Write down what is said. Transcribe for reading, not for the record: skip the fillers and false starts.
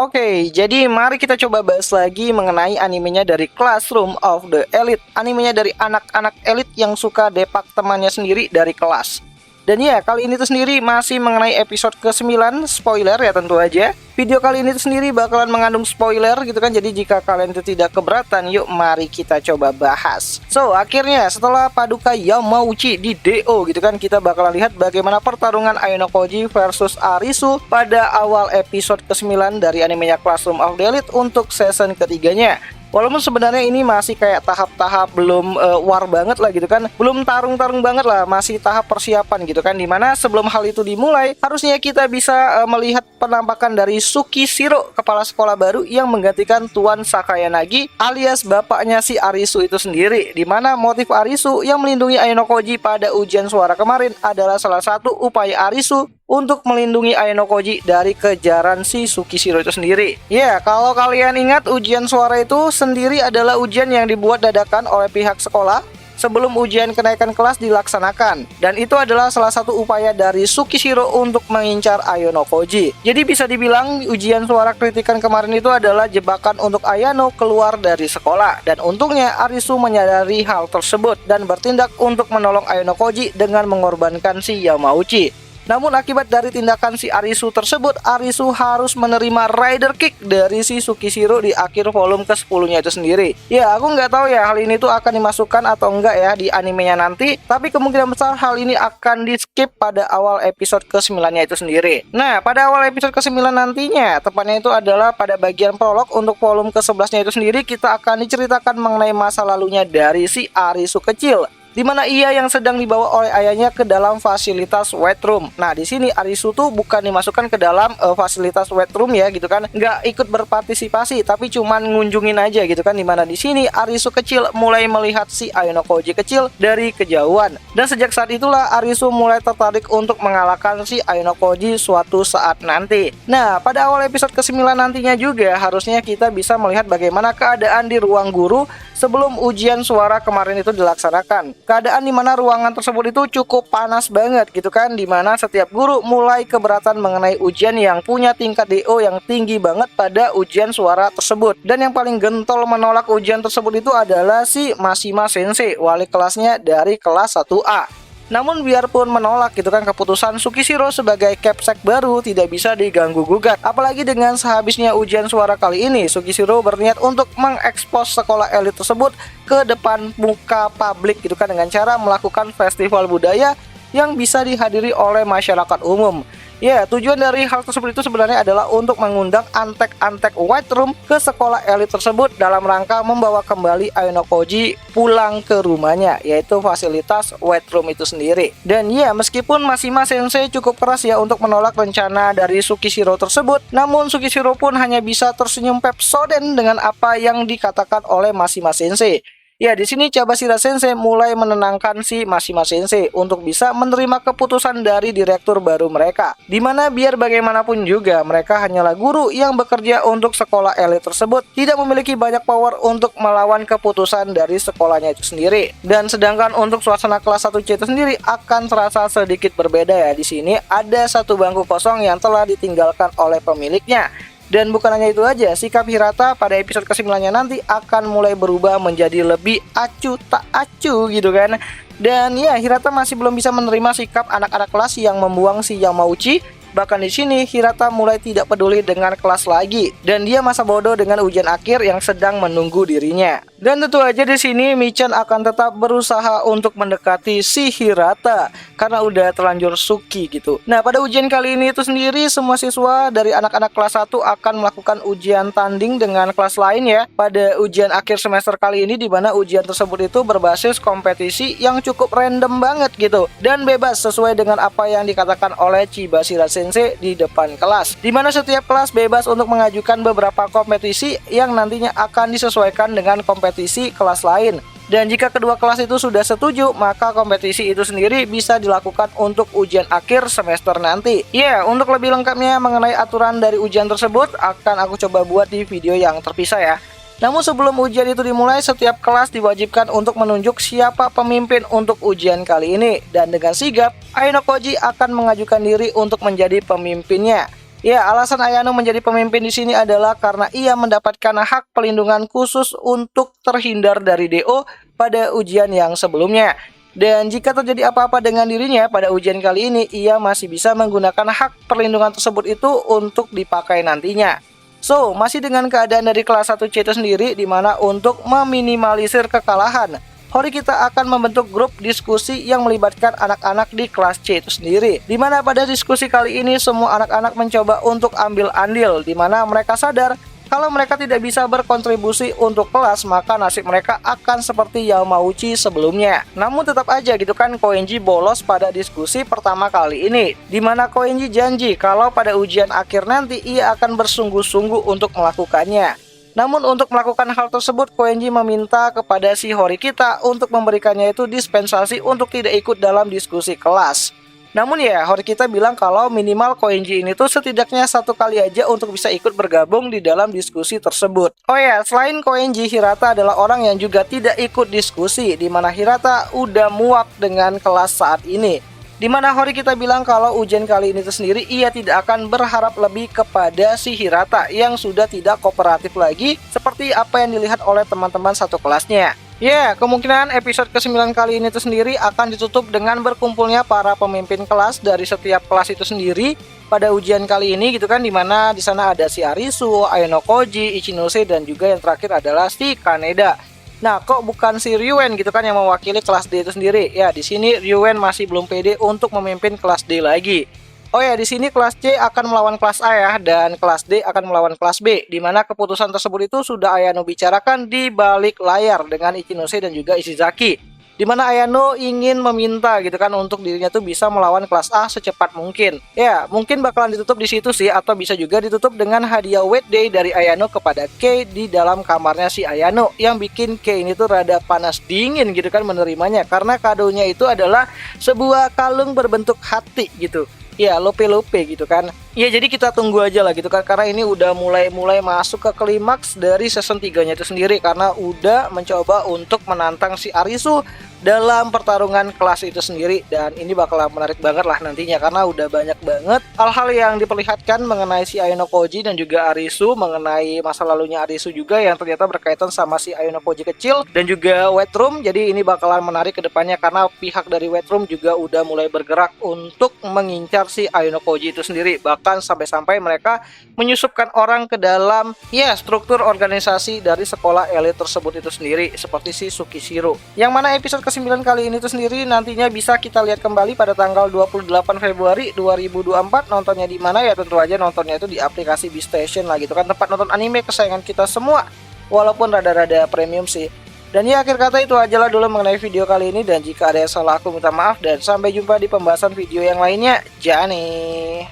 Oke, jadi mari kita coba bahas lagi mengenai animenya dari Classroom of the Elite. Animenya dari anak-anak elit yang suka depak temannya sendiri dari kelas. Dan ya, kali ini tuh sendiri masih mengenai episode ke-9, spoiler ya tentu aja. Video kali ini tuh sendiri bakalan mengandung spoiler gitu kan. Jadi jika kalian itu tidak keberatan, yuk mari kita coba bahas. So, akhirnya setelah Paduka Yamauchi di DO gitu kan, kita bakalan lihat bagaimana pertarungan Ayano-Koji versus Arisu pada awal episode ke-9 dari animenya Classroom of the Elite untuk season ketiganya. Walaupun sebenarnya ini masih kayak tahap-tahap belum war banget lah gitu kan. Belum tarung-tarung banget lah, masih tahap persiapan gitu kan. Dimana sebelum hal itu dimulai, harusnya kita bisa melihat penampakan dari Tsukishiro, kepala sekolah baru yang menggantikan Tuan Sakayanagi alias bapaknya si Arisu itu sendiri. Dimana motif Arisu yang melindungi Ayano-Koji pada ujian suara kemarin adalah salah satu upaya Arisu untuk melindungi Ayano-Koji dari kejaran si Tsukishiro itu sendiri. Ya, kalau kalian ingat, ujian suara itu sendiri adalah ujian yang dibuat dadakan oleh pihak sekolah sebelum ujian kenaikan kelas dilaksanakan. Dan itu adalah salah satu upaya dari Tsukishiro untuk mengincar Ayano-Koji. Jadi bisa dibilang ujian suara kritikan kemarin itu adalah jebakan untuk Ayano keluar dari sekolah. Dan untungnya Arisu menyadari hal tersebut dan bertindak untuk menolong Ayano-Koji dengan mengorbankan si Yamauchi. Namun akibat dari tindakan si Arisu tersebut, Arisu harus menerima Rider Kick dari si Tsukishiro di akhir volume ke-10-nya itu sendiri. Ya, aku nggak tahu ya hal ini tuh akan dimasukkan atau enggak ya di animenya nanti, tapi kemungkinan besar hal ini akan di skip pada awal episode ke-9-nya itu sendiri. Nah, pada awal episode ke-9 nantinya, tepatnya itu adalah pada bagian prolog untuk volume ke-11-nya itu sendiri, kita akan diceritakan mengenai masa lalunya dari si Arisu kecil, di mana ia yang sedang dibawa oleh ayahnya ke dalam fasilitas wet room. Nah, di sini Arisu tuh bukan dimasukkan ke dalam fasilitas wet room ya gitu kan, nggak ikut berpartisipasi, tapi cuman ngunjungin aja gitu kan. Dimana di sini Arisu kecil mulai melihat si Ayano-Koji kecil dari kejauhan, dan sejak saat itulah Arisu mulai tertarik untuk mengalahkan si Ayano-Koji suatu saat nanti. Nah, pada awal episode ke-9 nantinya juga harusnya kita bisa melihat bagaimana keadaan di ruang guru sebelum ujian suara kemarin itu dilaksanakan. Keadaan dimana ruangan tersebut itu cukup panas banget gitu kan, dimana setiap guru mulai keberatan mengenai ujian yang punya tingkat DO yang tinggi banget pada ujian suara tersebut. Dan yang paling gentol menolak ujian tersebut itu adalah si Mashima Sensei, wali kelasnya dari kelas 1A. Namun biarpun menolak gitu kan, keputusan Tsukishiro sebagai capsek baru tidak bisa diganggu gugat. Apalagi dengan sehabisnya ujian suara kali ini, Tsukishiro berniat untuk mengekspos sekolah elit tersebut ke depan muka publik gitu kan, dengan cara melakukan festival budaya yang bisa dihadiri oleh masyarakat umum. Ya, tujuan dari hal tersebut itu sebenarnya adalah untuk mengundang antek-antek white room ke sekolah elit tersebut dalam rangka membawa kembali Ayano-Koji pulang ke rumahnya, yaitu fasilitas white room itu sendiri. Dan ya, meskipun Mashima Sensei cukup keras ya untuk menolak rencana dari Tsukishiro tersebut, namun Tsukishiro pun hanya bisa tersenyum pepsoden dengan apa yang dikatakan oleh Mashima Sensei. Ya, di sini Cabashira Sensei mulai menenangkan si Mashima Sensei untuk bisa menerima keputusan dari direktur baru mereka. Dimana biar bagaimanapun juga mereka hanyalah guru yang bekerja untuk sekolah elit tersebut, tidak memiliki banyak power untuk melawan keputusan dari sekolahnya itu sendiri. Dan sedangkan untuk suasana kelas 1C itu sendiri akan terasa sedikit berbeda ya. Di sini ada satu bangku kosong yang telah ditinggalkan oleh pemiliknya. Dan bukan hanya itu aja, sikap Hirata pada episode ke-9-nya nanti akan mulai berubah menjadi lebih acu tak acu gitu kan. Dan ya, Hirata masih belum bisa menerima sikap anak-anak kelas yang membuang si Yamauchi. Bahkan di sini Hirata mulai tidak peduli dengan kelas lagi, dan dia masa bodoh dengan ujian akhir yang sedang menunggu dirinya. Dan tentu aja di sini Michan akan tetap berusaha untuk mendekati si Hirata karena udah terlanjur suki gitu. Nah, pada ujian kali ini itu sendiri semua siswa dari anak-anak kelas 1 akan melakukan ujian tanding dengan kelas lain ya. Pada ujian akhir semester kali ini, di mana ujian tersebut itu berbasis kompetisi yang cukup random banget gitu dan bebas sesuai dengan apa yang dikatakan oleh Chibashira Sensei di depan kelas, di mana setiap kelas bebas untuk mengajukan beberapa kompetisi yang nantinya akan disesuaikan dengan kompetisi kelas lain. Dan jika kedua kelas itu sudah setuju, maka kompetisi itu sendiri bisa dilakukan untuk ujian akhir semester nanti. Ya, untuk lebih lengkapnya mengenai aturan dari ujian tersebut akan aku coba buat di video yang terpisah ya. Namun sebelum ujian itu dimulai, setiap kelas diwajibkan untuk menunjuk siapa pemimpin untuk ujian kali ini. Dan dengan sigap, Ayano-Koji akan mengajukan diri untuk menjadi pemimpinnya. Ya, alasan Ayano menjadi pemimpin di sini adalah karena ia mendapatkan hak pelindungan khusus untuk terhindar dari DO pada ujian yang sebelumnya. Dan jika terjadi apa-apa dengan dirinya pada ujian kali ini, ia masih bisa menggunakan hak perlindungan tersebut itu untuk dipakai nantinya. So, masih dengan keadaan dari kelas 1C itu sendiri, di mana untuk meminimalisir kekalahan, Hori kita akan membentuk grup diskusi yang melibatkan anak-anak di kelas C itu sendiri. Di mana pada diskusi kali ini semua anak-anak mencoba untuk ambil andil, di mana mereka sadar kalau mereka tidak bisa berkontribusi untuk kelas, maka nasib mereka akan seperti Yamauchi sebelumnya. Namun tetap aja gitu kan, Koenji bolos pada diskusi pertama kali ini, di mana Koenji janji kalau pada ujian akhir nanti ia akan bersungguh-sungguh untuk melakukannya. Namun untuk melakukan hal tersebut, Koenji meminta kepada si Horikita untuk memberikannya itu dispensasi untuk tidak ikut dalam diskusi kelas. Namun ya, Horikita bilang kalau minimal Koenji ini tuh setidaknya 1 kali aja untuk bisa ikut bergabung di dalam diskusi tersebut. Oh ya, selain Koenji, Hirata adalah orang yang juga tidak ikut diskusi, di mana Hirata udah muak dengan kelas saat ini. Di mana Horikita bilang kalau ujian kali ini sendiri ia tidak akan berharap lebih kepada si Hirata yang sudah tidak kooperatif lagi seperti apa yang dilihat oleh teman-teman satu kelasnya. Ya, kemungkinan episode ke-9 kali ini sendiri akan ditutup dengan berkumpulnya para pemimpin kelas dari setiap kelas itu sendiri pada ujian kali ini gitu kan, dimana di sana ada si Arisu, Ayano Koji, Ichinose, dan juga yang terakhir adalah si Kaneda. Nah, kok bukan si Ryuen gitu kan yang mewakili kelas D itu sendiri? Ya, di sini Ryuen masih belum pede untuk memimpin kelas D lagi. Oh ya, di sini kelas C akan melawan kelas A ya, dan kelas D akan melawan kelas B, di mana keputusan tersebut itu sudah Ayano bicarakan di balik layar dengan Ichinose dan juga Ishizaki. Di mana Ayano ingin meminta gitu kan untuk dirinya tuh bisa melawan kelas A secepat mungkin. Ya, mungkin bakalan ditutup di situ sih, atau bisa juga ditutup dengan hadiah weekday dari Ayano kepada Kei di dalam kamarnya si Ayano, yang bikin Kei ini tuh rada panas dingin gitu kan menerimanya, karena kadonya itu adalah sebuah kalung berbentuk hati gitu. Ya, lope-lope gitu kan. Ya, jadi kita tunggu aja lah gitu kan, karena ini udah mulai masuk ke klimaks dari season 3-nya itu sendiri, karena udah mencoba untuk menantang si Arisu dalam pertarungan kelas itu sendiri. Dan ini bakalan menarik banget lah nantinya, karena udah banyak banget hal-hal yang diperlihatkan mengenai si Ayano Koji dan juga Arisu, mengenai masa lalunya Arisu juga yang ternyata berkaitan sama si Ayano Koji kecil dan juga Wet Room. Jadi ini bakalan menarik ke depannya, karena pihak dari Wet Room juga udah mulai bergerak untuk mengincar si Ayano Koji itu sendiri. Bahkan sampai-sampai mereka menyusupkan orang ke dalam ya struktur organisasi dari sekolah elit tersebut itu sendiri, seperti si Tsukishiro. Yang mana episode ke-9 kali ini tuh sendiri nantinya bisa kita lihat kembali pada tanggal 28 Februari 2024. Nontonnya di mana ya? Tentu aja nontonnya itu di aplikasi Beastation lah gitu kan, tempat nonton anime kesayangan kita semua, walaupun rada-rada premium sih. Dan ya, akhir kata itu aja lah dulu mengenai video kali ini, dan jika ada yang salah aku minta maaf, dan sampai jumpa di pembahasan video yang lainnya. Jani.